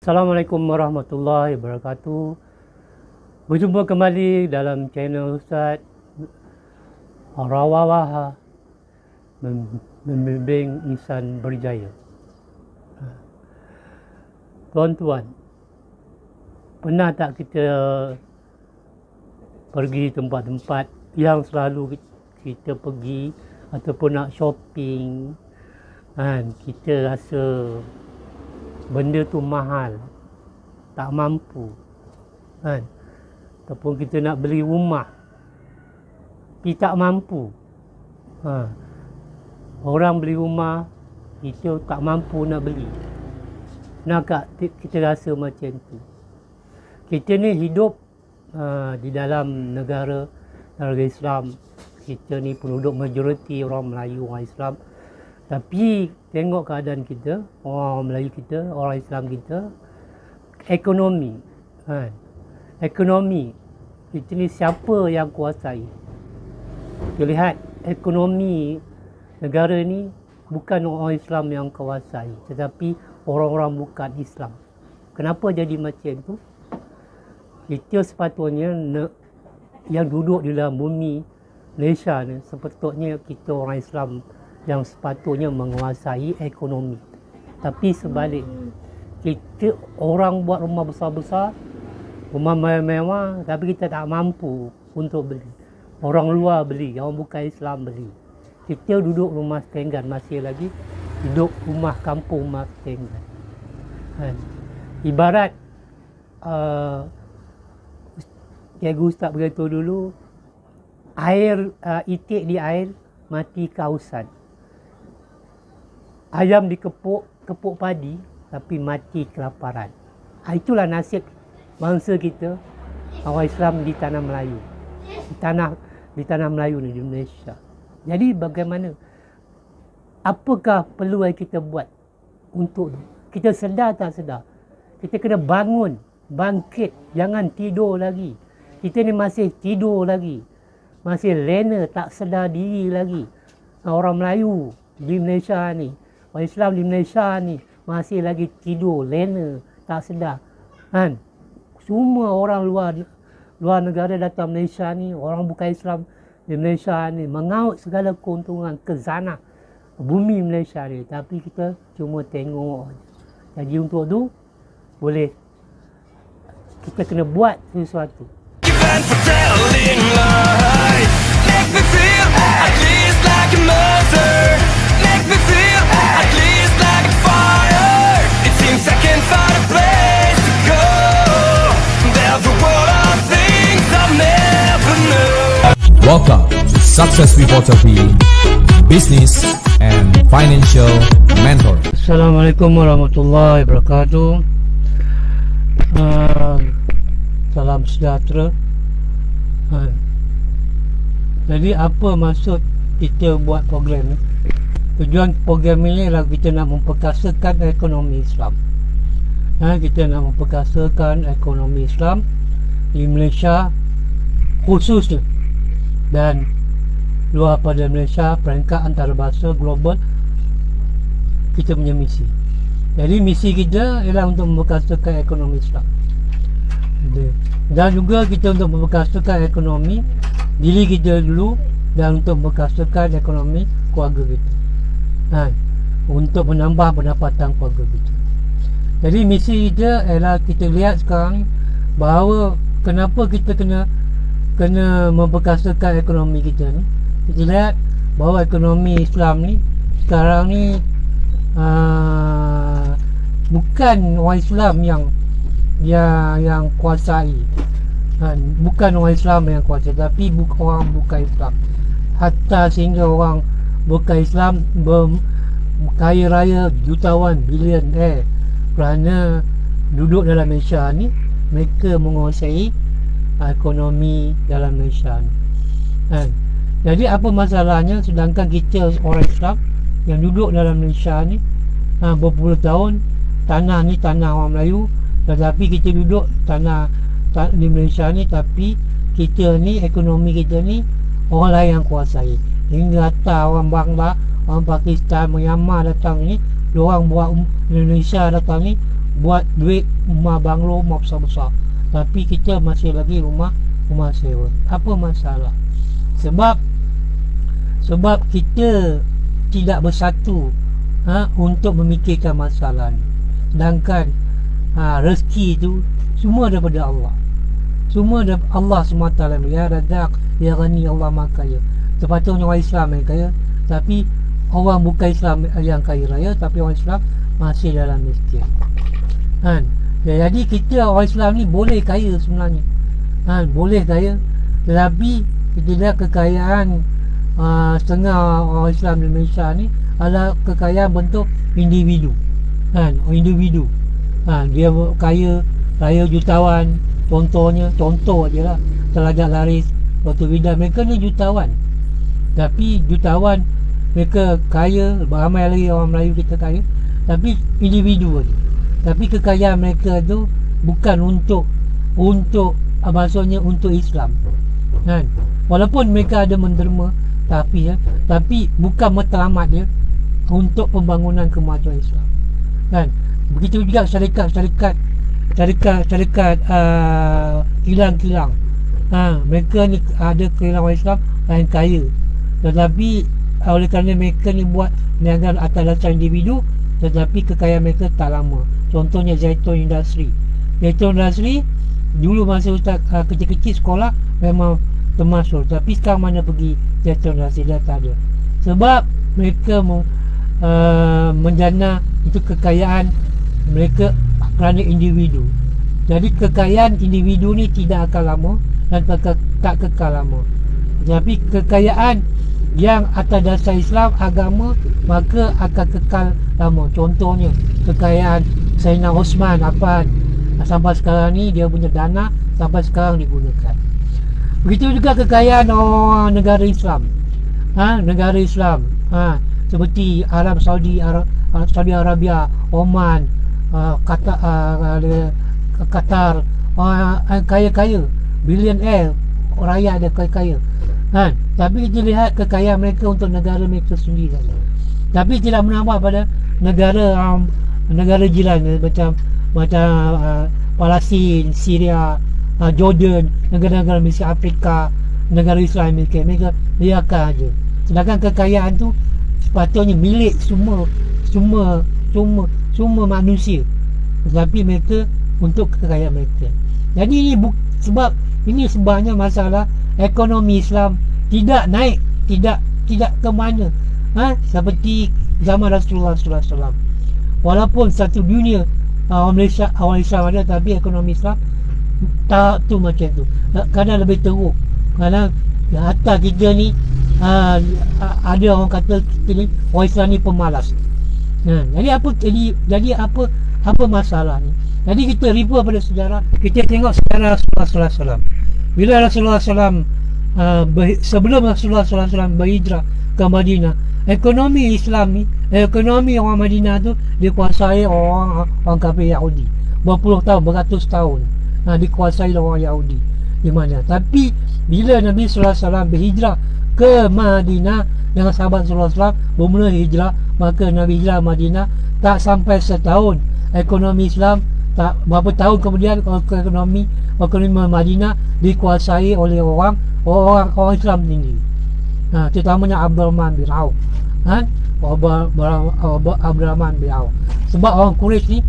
Assalamualaikum warahmatullahi wabarakatuh. Berjumpa kembali dalam channel Ustaz Rawawaha Membimbing Insan Berjaya. Tuan-tuan, pernah tak kita pergi tempat-tempat yang selalu kita pergi ataupun nak shopping, kan, kita rasa benda tu mahal, tak mampu, kan? Ataupun kita nak beli rumah, tapi tak mampu. Orang beli rumah, kita tak mampu nak beli. Nak kita rasa macam tu? Kita ni hidup di dalam negara Islam. Kita ni penduduk majoriti orang Melayu, orang Islam. Tapi tengok keadaan kita, orang Melayu kita, orang Islam kita, ekonomi, kan? Ekonomi, kita ni siapa yang kuasai? Kita lihat ekonomi negara ni bukan orang Islam yang kuasai, tetapi orang-orang bukan Islam. Kenapa jadi macam tu? Kita sepatutnya yang duduk di dalam bumi Malaysia ni, sepatutnya kita orang Islam yang sepatutnya menguasai ekonomi. Tapi sebaliknya, kita orang buat rumah besar-besar, rumah mewah-mewah, tapi kita tak mampu untuk beli. Orang luar beli, orang bukan Islam beli. Kita duduk rumah setenggan, masih lagi duduk rumah kampung, rumah setenggan. Ibarat Cikgu Ustaz beritahu dulu, air itik di air, mati kehausan. Ayam dikepuk padi, tapi mati kelaparan. Itulah nasib bangsa kita, orang Islam di tanah Melayu. Di tanah Melayu ni, di Malaysia. Jadi bagaimana? Apakah perlu yang kita buat untuk kita sedar tak sedar? Kita kena bangun, bangkit, jangan tidur lagi. Kita ni masih tidur lagi. Masih lena, tak sedar diri lagi. Orang Melayu di Malaysia ni, orang Islam di Malaysia ni masih lagi tidur, lena, tak sedar, kan? Semua orang luar negara datang Malaysia ni, orang bukan Islam di Malaysia ni mengaut segala keuntungan khazanah bumi Malaysia ni, tapi kita cuma tengok. Jadi untuk tu boleh kita kena buat sesuatu. Welcome to Success Reporter TV, Business and Financial Mentor. Assalamualaikum warahmatullahi wabarakatuh. Salam sejahtera. Jadi apa maksud kita buat program ni? Tujuan program ini adalah kita nak memperkasakan ekonomi Islam. Kita nak memperkasakan ekonomi Islam di Malaysia khususnya, dan luar pada Malaysia, peringkat antarabangsa global. Kita punya misi. Jadi misi kita ialah untuk memperkasakan ekonomi Islam. Dan juga kita untuk memperkasakan ekonomi diri kita dulu, dan untuk memperkasakan ekonomi keluarga kita, untuk menambah pendapatan keluarga kita. Jadi misi kita ialah, kita lihat sekarang bahawa kenapa kita kena memperkasakan ekonomi kita ni. Kita lihat bahawa ekonomi Islam ni sekarang ni bukan orang Islam yang kuasai, bukan orang Islam yang kuasai, tapi orang bukan Islam. Hatta sehingga orang bukan Islam kaya raya, jutawan, bilioner, kerana duduk dalam Malaysia ni, mereka menguasai ekonomi dalam Malaysia ni. Jadi apa masalahnya sedangkan kita orang Islam yang duduk dalam Malaysia ni berpuluh tahun, tanah ni tanah orang Melayu, tetapi kita duduk tanah di Malaysia ni, tapi kita ni, ekonomi kita ni orang lain yang kuasai. Hingga hatta orang Bangla, orang Pakistan, Myanmar datang ni, diorang buat Indonesia datang ni, buat duit rumah banglo, rumah besar-besar, tapi kita masih lagi rumah sewa. Apa masalah? Sebab kita tidak bersatu untuk memikirkan masalah ni. Sedangkan rezeki tu semua daripada Allah. Semua daripada Allah SWT. Ya Razak, Ya Ghani, Allah Maha Kaya. Sepatutnya orang Islam yang kaya, tapi orang bukan Islam yang kaya raya, tapi orang Islam masih dalam miskin. Jadi kita orang Islam ni boleh kaya sebenarnya. Boleh kaya, tetapi tidak kekayaan setengah orang Islam di Malaysia ni adalah kekayaan bentuk individu. Individu. Dia kaya raya jutawan. Contoh je lah, Telaga Laris, Dr. Vida, mereka ni jutawan. Tapi jutawan, mereka kaya, ramai lagi orang Melayu kita kaya, tapi individu je. Tapi kekayaan mereka tu bukan untuk maksudnya untuk Islam. Walaupun mereka ada menderma, tapi bukan matlamat dia untuk pembangunan kemajuan Islam. Begitu juga syarikat kilang-kilang. Mereka ni ada kilang orang Islam yang kaya, tetapi oleh kerana mereka ni buat niaga atas dasar individu, tetapi kekayaan mereka tak lama. Contohnya Zaitun Industri dulu masa Ustaz kecil-kecil sekolah memang termasuk, tapi sekarang mana pergi Zaitun Industri? Dah tak ada. Sebab mereka menjana itu kekayaan mereka kerana individu. Jadi kekayaan individu ni tidak akan lama dan tak kekal lama. Tapi kekayaan yang atas dasar Islam agama maka akan kekal lama. Contohnya kekayaan Sayyidina Osman Affan, sampai sekarang ni dia punya dana sampai sekarang digunakan. Begitu juga kekayaan orang negara Islam. Negara Islam seperti Arab Saudi Arabia, Oman, Qatar, kaya-kaya, billionaire, rakyat ada kaya-kaya. Tapi kita lihat kekayaan mereka untuk negara mereka sendiri. Tapi tidak menambah pada negara jiran macam Palestin, Syria, Jordan, negara-negara Mesir, Afrika, negara Islam mereka biarkan aja. Sedangkan kekayaan tu sepatutnya milik semua manusia, tetapi mereka untuk kekayaan mereka. Jadi ini sebabnya masalah ekonomi Islam tidak naik, tidak ke mana, seperti zaman Rasulullah SAW. Walaupun satu dunia orang Islam ada, tapi ekonomi Islam tak tu macam tu, kadang lebih teruk. Kadang hatta kita ni ada orang kata kita ni orang Islam ni pemalas. Jadi apa masalah ni? Jadi kita refer pada sejarah, kita tengok sejarah Rasulullah SAW. Bila Rasulullah SAW sebelum Rasulullah SAW berhijrah ke Madinah, ekonomi Islam ni, ekonomi orang Madinah tu dikuasai orang kafir Yahudi. Berpuluh tahun, beratus tahun dikuasai orang Yahudi di mana. Tapi bila Nabi SAW berhijrah ke Madinah dengan sahabat Rasulullah SAW bermula hijrah, maka Nabi hijrah Madinah tak sampai setahun, ekonomi Islam tak berapa tahun kemudian ekonomi Madinah dikuasai oleh orang Islam sendiri. Terutamanya Abdurrahman bin Auf. Abdurrahman bin Auf. Sebab orang Quraisy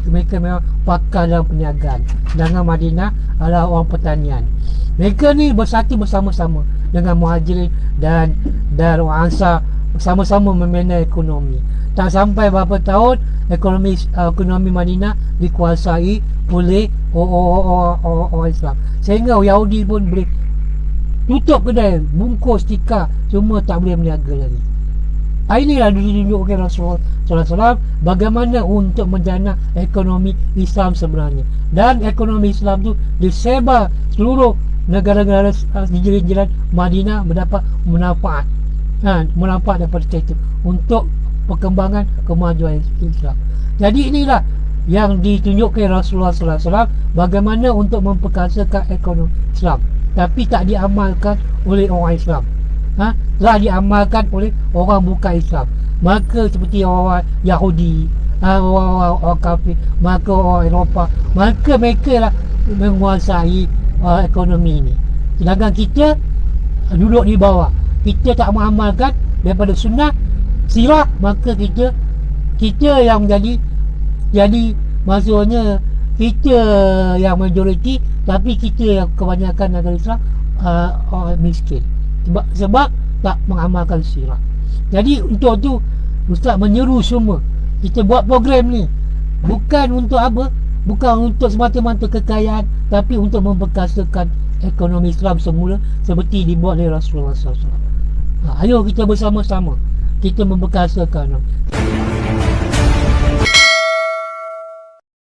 mereka memang pakar dalam perniagaan. Sedangkan Madinah adalah orang pertanian. Mereka ni bersatu bersama-sama dengan Muhajirin dan orang Ansar, sama-sama memanage ekonomi. Tak sampai berapa tahun ekonomi Madinah dikuasai oleh orang Islam, sehingga Yahudi pun boleh tutup kedai, bungkus, tikar, semua tak boleh berniaga lagi. Inilah ditunjukkan Rasulullah SAW bagaimana untuk menjana ekonomi Islam sebenarnya. Dan ekonomi Islam tu disebar seluruh negara-negara di jiran Madinah mendapat manfaat daripada itu untuk perkembangan kemajuan Islam. Jadi inilah yang ditunjukkan Rasulullah SAW bagaimana untuk memperkasakan ekonomi Islam, tapi tak diamalkan oleh orang Islam. Telah diamalkan oleh orang bukan Islam. Maka seperti orang Yahudi, orang kafir, maka orang Eropah, maka mereka lah menguasai ekonomi ini. Sedangkan kita duduk di bawah, kita tak mengamalkan daripada sunnah sirah, maka kita yang jadi maksudnya kita yang majoriti, tapi kita yang kebanyakan negara Islam orang miskin sebab tak mengamalkan sirah. Jadi untuk tu Ustaz menyeru semua, kita buat program ni bukan untuk apa, bukan untuk semata-mata kekayaan, tapi untuk memperkasakan ekonomi Islam semula seperti dibuat oleh Rasulullah SAW. Ayo kita bersama-sama kita memperkasakan.